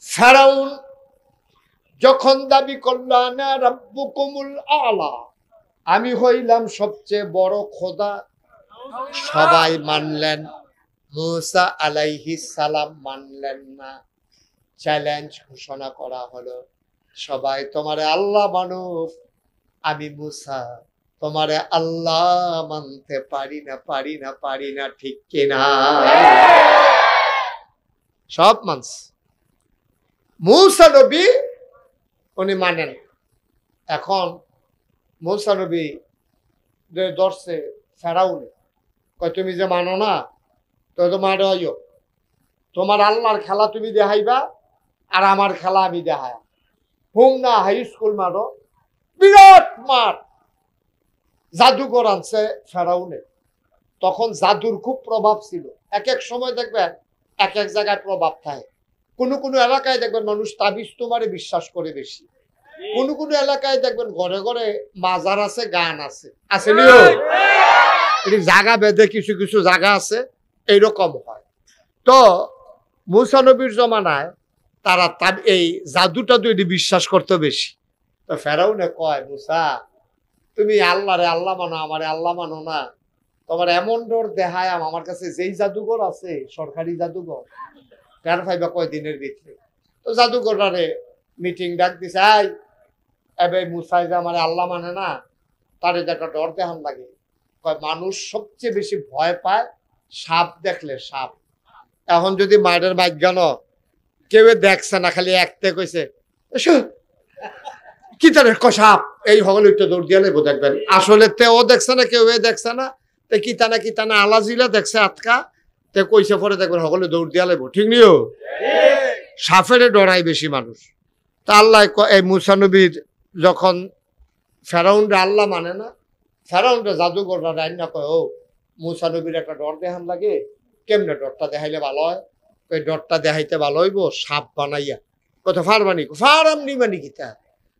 ফেরাউন যখন দাবি করল আনা রাব্বুকুমুল আলা, আমি হইলাম সবচেয়ে বড় খোদা, সবাই মানলেন, মুসা আলাইহিস সালাম মানলেন না। চ্যালেঞ্জ ঘোষণা করা হলো, সবাই তোমারে আল্লাহ মানুক, আমি মুসা তোমারে আল্লাহ মানতে পারি না, পারি না, পারি না, ঠিক কিনা? সব মানছে। মুসা নবী উনি মানেন। এখন মুসা নবী ধরছে ফেরাউন, কয় তুমি যে মানো না, তো তোমার তোমার আল্লাহর খেলা তুমি দেখাইবা আর আমার খেলা আমি দেখাই। হুম না হাই স্কুল মারো, বিরাট মাঠ। জাদুঘর আনছে ফেরাউনে। তখন জাদুর খুব প্রভাব ছিল। এক এক সময় দেখবেন এক এক জায়গায় প্রভাব থাকে। কোনো কোনো এলাকায় দেখবেন মানুষ তাবিজ তোমারে বিশ্বাস করে বেশি। কোনো কোনো এলাকায় দেখবেন ঘরে ঘরে মাজার আছে, গান আছে, আসেনিও জায়গা বেঁধে কিছু কিছু জায়গা আছে, এইরকম হয়। তো মুসা নবীর জমানায় তারা এই জাদুটা এটি বিশ্বাস করতে বেশি। তো ফেরাউনে কয়, মুসা তুমি আল্লাহরে আল্লাহ মানো, আমারে আল্লাহ মানো না, তোমার এমন ডর দেখায় আমার কাছে যেই জাদুঘর আছে সরকারি জাদুঘর, কার ফাইবা কয়দিনের ভিতরে। তো জাদুঘরারে মিটিং ডাক দিছে, আই এবে মুসাই যে আমার আল্লাহ মানে না, তার একটা ডর দেখান লাগে। মানুষ সবচেয়ে বেশি ভয় পায় সাপ দেখলে, সাপ। এখন যদি মায়ের ভাগ্যান কেউ দেখছে না, খালি একতে কইছে কি তার সাপ, এই হগল একটু দৌড় দিয়ে নেবো দেখবেন। আসলে তেও দেখছে না, কেউ দেখছে না, তে কিতানা কিতানা আলাজিলা দেখছে আটকা, তে কইছে পরে দেখবেন সকলে দৌড় দিয়া লাগবো, ঠিক নিও। সাপের ডরাই বেশি মানুষ। তা আল্লাহ এই মুসা নবীর যখন ফেরাউনরা আল্লাহ মানে না, ফেরাউনরা জাদুঘররা রান্না কয়, ও মুসা নবীর একটা ডর দেখান লাগে, কেমনে ডরটা দেখাইলে ভালো হয়? ওই ডরটা দেখাইতে ভালো হইব সাপ বানাইয়া। কত ফার বানি, ফার আমনি বানি কিতা,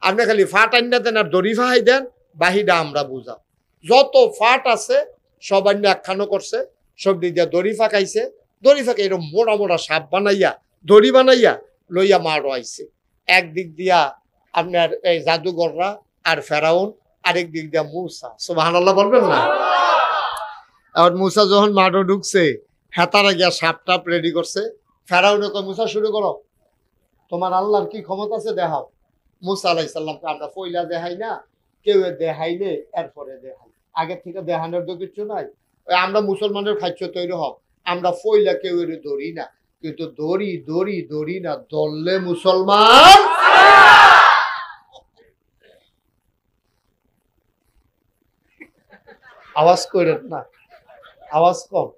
আপনি খালি ফাট আন্না দেন আর দড়ি ফাহাই দেন, বাহিটা আমরা বুঝাও। যত ফাট আছে সব আন্না একখানো করছে, সব দিক দিয়া দড়ি ফাঁকাইছে, দড়ি ফাঁকে এরকম মোড়া মোড়া সাপ বানাইয়া দড়ি বানাইয়া লইয়া মারো আইছে। একদিক দিয়া আপনার এই জাদুঘররা আর ফেরাউন, আরেক দিক দিয়া মুসা। সুবহানাল্লাহ বলবেন না? আর মুসা যখন মাঠে ঢুকছে, হেতারা গিয়া সাপ টাপ রেডি করছে। ফেরাউনে কয়, মুসা শুরু করো, তোমার আল্লাহর কি ক্ষমতা আছে দেখাও। মুসা আলাইহিস সালামকে আমরা পয়লা দেখাই না, কেউ দেখাইলে এরপরে দেখাই, আগের থেকে দেখানোর তো কিছু নাই। আমরা মুসলমানের খাদ্য তৈরি হোক, আমরা পয়লা কেউ ধরি না, কিন্তু দড়ি দড়ি দড়ি না, ধরলে মুসলমান। আওয়াজ করেন না, আওয়াজ কম,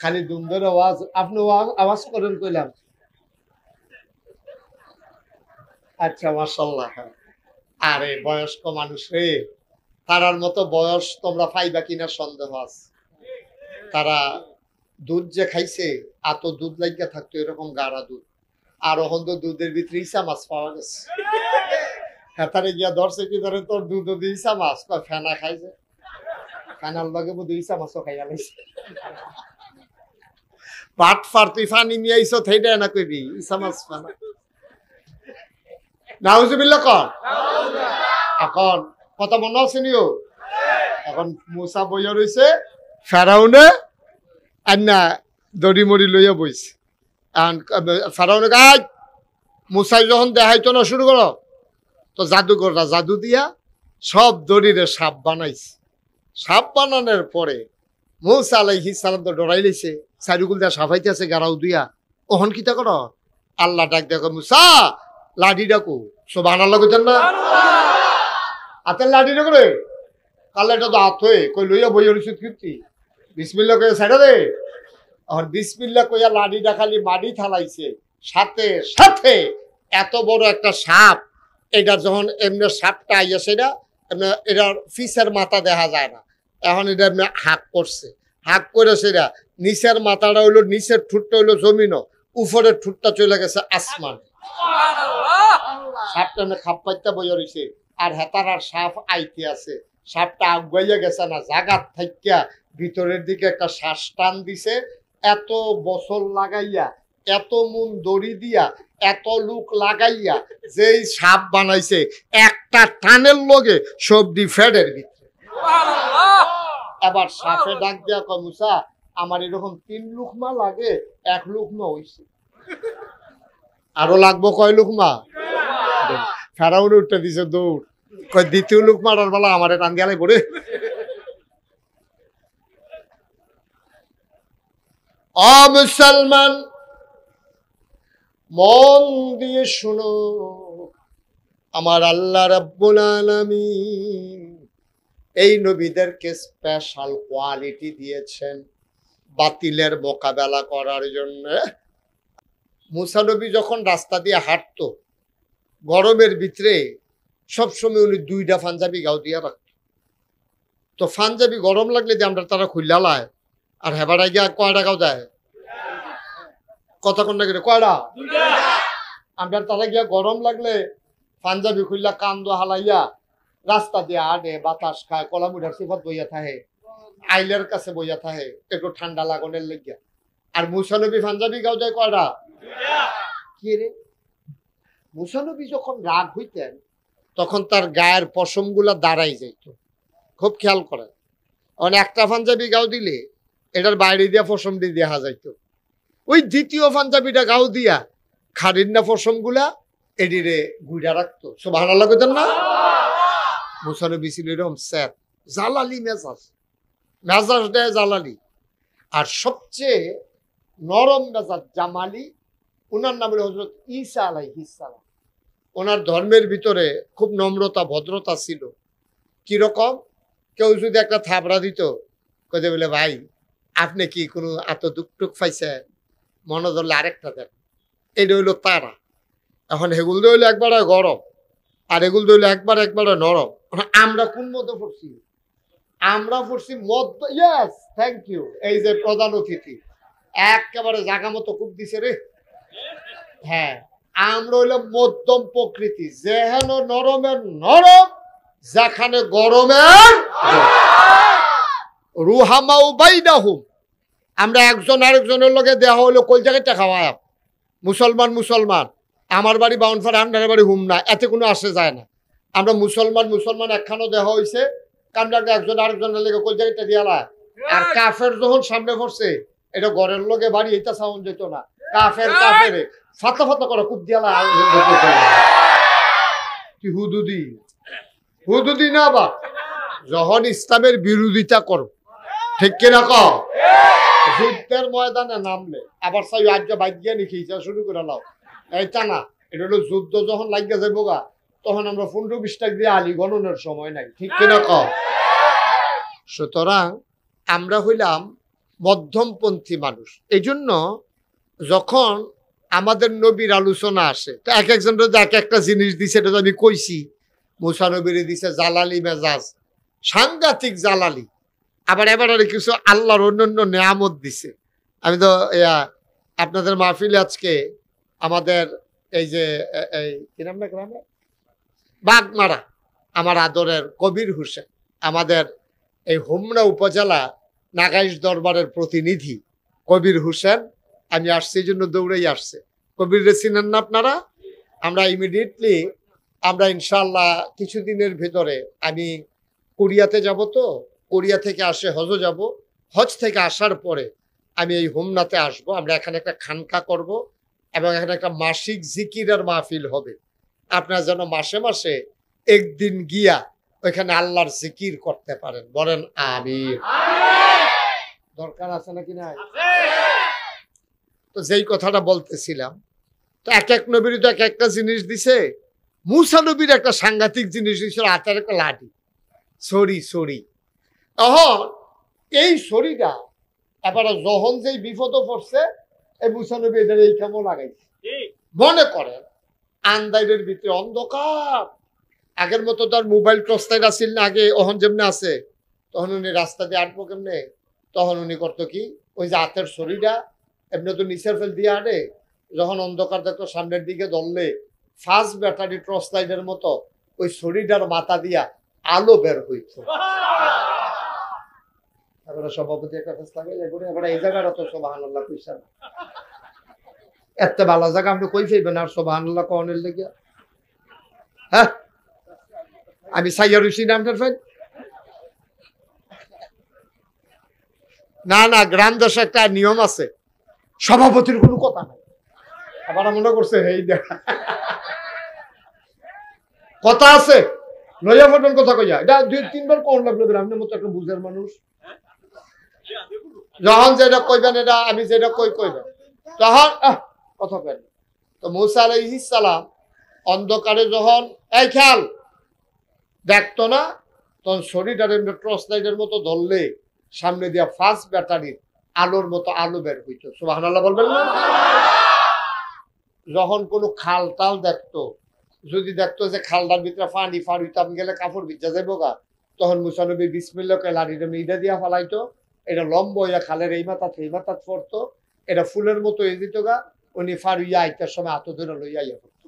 খালি দুমদের আওয়াজ। আপনি আওয়াজ করেন কইলাম, আচ্ছা মাশাআল্লাহ। আরে বয়স্ক মানুষ রে, তারার মতো বয়স তোমরা পাইবা কিনা সন্দেহ আছে। তারা দুধ যে খাইছে, এত দুধ লাগিয়া থাকতো এরকম গাঢ়া দুধ, আর ওখান তো দুধের ভিতরে ইসা মাছ পাওয়া গেছে। হেতারে গিয়া ধরছে, কি ধরে তোর দুধ দিয়ে ইসা মাছ, ফেনা খাইছে, ফেনার লগে বুধ ইসা মাছও খাইয়া লাইছে। পাট ফার তুই ফানি মিয়াইছ থেইটা না কইবি ইসা মাছ ফেনা। নাউজুবিল্লাহ কর। এখন কথা মনে আছে নিও। এখন মুসা বইয়া রয়েছে, ফেরাউনে আন্না দড়ি মড়ি লইয়া বইছে। ফেরাউনে গাছ মুসাই যখন দেখাইতো না শুরু করো, তো জাদুঘররা জাদু দিয়া সব দড়িরে সাপ বানাইছে। সাপ বানানোর পরে মুসা আলাইহিস সালাম তো ডরাই লইছে, চারিগুল দিয়া সাফাইতে আছে গাড়াও দিয়া। ওহন কিতা করো, আল্লাহ ডাক দেখো, মুসা লাঠি ডাকো। সুবহানাল্লাহ কইতেন না? হাতের লাঠি ডাকো রে, কাল এটা তো হাত হয়ে কই লইয়া বইয়া রইছে কীর্তি, বিসমিল্লাহ কইয়া ছাড়া দে। আর বিসমিল্লাহ কইয়া লাঠিটা খালি মাটি থালাইছে, সাথে সাথে এত বড় একটা সাপ। এটা যখন এমনি সাপটা আইয়া, সেটা এটার ফিসের মাথা দেখা যায় না, এখন এটা এমনি হাঁক করছে, হাঁক করে সেটা নিচের মাথাটা হইলো, নিচের ঠুটটা হইলো জমিনও, উপরের ঠুটটা চলে গেছে আসমান। সাপটা এমনি খাপ পাইতে বইয়া রইছে, আর হেতার আর সাপ আইতে আছে। সাপটা আগুয়াইয়া গেছে না, জাগাত থাইকা ভিতরের দিকে একটা শ্বাস টান দিছে। এত বছর লাগাইয়া, এত মন দড়ি দিয়া এত লোক লাগাইয়া যেই সাপ বানাইছে একটা টানের লগে সবজি ফেডের ভিতরে। এবার সাপে ডাক দিয়া কয় মুসা আমার এরকম 3 লুকমা লাগে, 1 লুকমা হইছে, আরো লাগবো কয় লুকমা? ফেরাউন উঠতে দিছে দৌড়, কয় দ্বিতীয় লুকমাটার বেলা আমার টান গেলে পড়ে। মুসলমান মন দিয়ে শুনো, আমার আল্লাহ রাব্বুল আলামিন এই নবীদেরকে স্পেশাল কোয়ালিটি দিয়েছেন বাতিলের মোকাবেলা করার জন্য। মুসা নবী যখন রাস্তা দিয়ে হাঁটতো গরমের ভিতরে সবসময় উনি 2টা পাঞ্জাবি গাও দিয়ে রাখত। তো পাঞ্জাবি গরম লাগলে যে আমরা তারা খুললা লায়, আর হেবাড়াই গিয়া কয়টা গাও দেয়? কতক্ষণ লাগে কয়টা? আমরা তারা গিয়া গরম লাগলে পাঞ্জাবি খুললা কান্দ হালাইয়া রাস্তা দিয়ে আডে বাতাস খায়, কলামুড়ার সিফত বইয়া থাকে, আইলের কাছে বইয়া থাকে একটু ঠান্ডা লাগানোর লেগিয়া। আর মুসা নবী পাঞ্জাবি গাও দেয় কয়টা? কি রে, মুসা নবী যখন রাগ হইতেন তখন তার গায়ের পশম গুলা দাঁড়াই যাইত, খুব খেয়াল করেন। একটা পাঞ্জাবি গাও দিলে এটার বাইরে দিয়া পশম দিয়ে দেখা যাইতো, ওই দ্বিতীয় পাঞ্জাবিটা গাও দিয়া খাড়ির না পশম গুলা এডিরে গুইডা রাখতো। সুবহানাল্লাহ কইতেন না? মুসা নবী ছিল এরকম স্যার, জালালি মেজাজ, মেজাজ দেয় জালালি। আর সবচেয়ে নরম মেজাজ জামালি, ওনার নাম হলো হযরত ঈসা আলাইহিস সালাম। ওনার ধর্মের ভিতরে খুব নম্রতা ভদ্রতা ছিল। কিরকম? কেউ যদি একটা থাবড়া দিত কইতে বলে ভাই আপনি কি কোনো এত দুঃখ টুক পাইছেন, মনে ধরলে আরেকটা দেন। এটা হইলো তারা। এখন হেগুল হইলো একবারে গরম আর এগুল হইলো একবারে নরম। আমরা কোন মধ্যে পড়ছি? আমরা পড়ছি মধ্য। Yes, thank you. এই যে প্রধান অতিথি একেবারে জায়গা মতো খুব দিছে রে। হ্যাঁ, আমরা হইলাম মধ্যম প্রকৃতি, যেহেন নরমের নরম, যেখানে গরমের রুহামাউ বাইনাহুম। আমরা একজন আরেকজনের লগে দেওয়া হইলো কই জায়গাটা খাওয়ায় মুসলমান। আমার বাড়ি বাউনফার, আপনার বাড়ি হুমনা, এতে কোনো আসে যায় না। আমরা মুসলমান একখানো দেওয়া হয়েছে, কামড়াকে একজন আরেকজনের লেগে কই জায়গাটা দিয়ালা। আর কাফের যখন সামনে পড়ছে এটা ঘরের লগে বাড়ি, এটা সাউন্ড যেত না। কাফের ফাতা করে খুব দিয়ালা। কি হুদুদি না বা যখন ইসলামের বিরোধিতা করো, ঠিক কিনা কও? যুদ্ধের ময়দানে নামলে আবার চাই আজ বাজ্যা নিখি শুরু করে নাও, এইটা না। এটা হলো যুদ্ধ যখন লাগিয়া যাইব গা, তখন আমরা 15-20 টাকা দিয়ে আলি গণনের সময় নাই, ঠিক কিনা কও? সুতরাং আমরা হইলাম মধ্যমপন্থী মানুষ। এই জন্য যখন আমাদের নবীর আলোচনা আসে, তো এক একজনের এক একটা জিনিস দিছে, এটা তো আমি কইছি। মুসা নবীরে দিছে জালালি মেজাজ, সাংঘাতিক জালালি। আবার এবার কিছু আল্লাহর অন্যান্য নেয়ামত দিছে। আমি তো আপনাদের মাহফিলে আজকে আমাদের এই যে কি নাম না গ্রামে বাগমারা, আমার আদরের কবির হোসেন, আমাদের এই হোমনা উপজেলা নাগাইশ দরবারের প্রতিনিধি কবির হোসেন, আমি আসছি এই জন্য দৌড়েই আসছে। কবির চিনেন না আপনারা? আমরা ইমিডিয়েটলি আমরা ইনশাল্লাহ কিছুদিনের ভিতরে আমি কোরিয়াতে যাব। তো কোরিয়া থেকে আসে হজ যাব, হজ থেকে আসার পরে আমি এই হোমনাতে আসব। আমরা এখানে একটা খানকা করব এবং এখানে একটা মাসিক জিকিরের মাহফিল হবে। আপনারা যেন মাসে মাসে একদিন গিয়া ওইখানে আল্লাহর জিকির করতে পারেন, বলেন আমিন। দরকার আছে নাকি না? তো যেই কথাটা বলতেছিলাম, তো এক এক নবীর তো এক একটা জিনিস দিছে। মুসা নবীর একটা সাংঘাতিক জিনিস দিছিল, হাতের একটা লাঠি, ছড়ি। এখন এই ছড়িটা এবারে যখন যেই বিপদ পড়ছে, এই মুসা নবী এদের এই কেমন লাগাইছে। মনে করেন আন্দাইরের ভিতরে অন্ধকার, আগের মতো তার মোবাইল টর্চলাইট আসিল না আগে, ওহন যেমনি আছে, তখন উনি রাস্তা দিয়ে আটবো কেমনে, তখন উনি করতো কি, ওই যে হাতের ছড়িটা এমনি তো নিচের ফেল দিয়ে আটে, যখন অন্ধকার দেখতো সামনের দিকে ধরলে ফার্স্ট ব্যাটারি টর্চলাইটের মতো ওই ছড়িটার মাথা দিয়া আলো বের হইত। সভাপতি একটা লাগাই এবার এই জায়গাটা তো সুবহানাল্লাহ কইছেন। এত ভালো জায়গা আপনি কই ফেলবেন আর সুবহানাল্লাহ কোনের লেগে? হ্যাঁ, আমি সাইয়া রুশি নামটার ফেল না না, গ্রাম দেশে একটা নিয়ম আছে, সভাপতির কোনো কথা নাই। আবার মনে করছে এই দেখা কথা আছে, লইয়া ফটন কথা কইয়া, এটা 2-3 বার কোন লাগলো, আপনার মতো একটা বুঝার মানুষ যখন যেটা কইবেন, এটা আমি যেটা কইবেন তখন কথা কেন। তো মুসা আলাইহিস সালাম অন্ধকারে যখন এই খেয়াল দেখতো না, তখন শরীরটা টর্চ লাইটের মতো ধরলে সামনে দিয়া ফার্স্ট ব্যাটারির আলোর মতো আলো বের হইতো। সুবহানাল্লাহ বলবেন না? যখন কোনো খাল টাল দেখতো, যদি দেখতো যে খালটার ভিতরে পানি ফার হইতাম গেলে কাপড় ভিজা যাইব গা, তখন মুসা নবী বিসমিল্লাহ কইলা লাড়িটা ইটা দিয়া ফালাইতো, এটা লম্ব হইয়া খালের এই মাথা এই মাথা পড়তো, এটা ফুলের মতো হয়ে যেত গা, উনি ফার হইয়া আইতার সময় হাত ধরে লইয়া ইয়া করতো।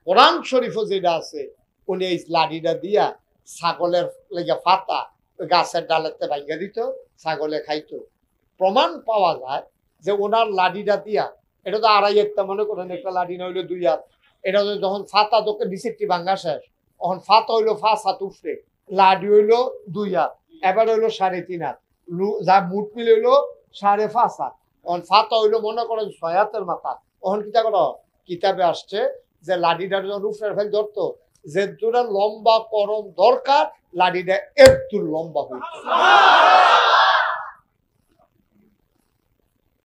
কোরআন শরীফও যেটা আছে, উনি এই লাড়িটা দিয়া ছাগলের লেগে পাতা গাছের ডালেতে ভাঙ্গা দিত, ছাগলে খাইতো। প্রমাণ পাওয়া যায় যে ওনার লাঠিটা দিয়া, এটা তো 2.5 একটা মনে করেন, একটা লাঠি না হইলো 2 হাত, এটা যখন ফাতা তোকে ডিসেপ্টি ভাঙ্গা শেষ, তখন ফাতা হইলো 5 হাত উপরে, লাঠি হইলো 2 হাত, এবার হইলো 3.5 হাত, যা মুঠ মিলে হইলো 5.5 হাত, তখন ফাতা হইলো মনে করেন 6 হাতের মাথা। তখন কিতা করো, কিতাবে আসছে যে লাঠিটার যখন উপরে ফেল ধরতো, যে দুটা লম্বা করণ দরকার, লাঠিটা একটু লম্বা হইতো।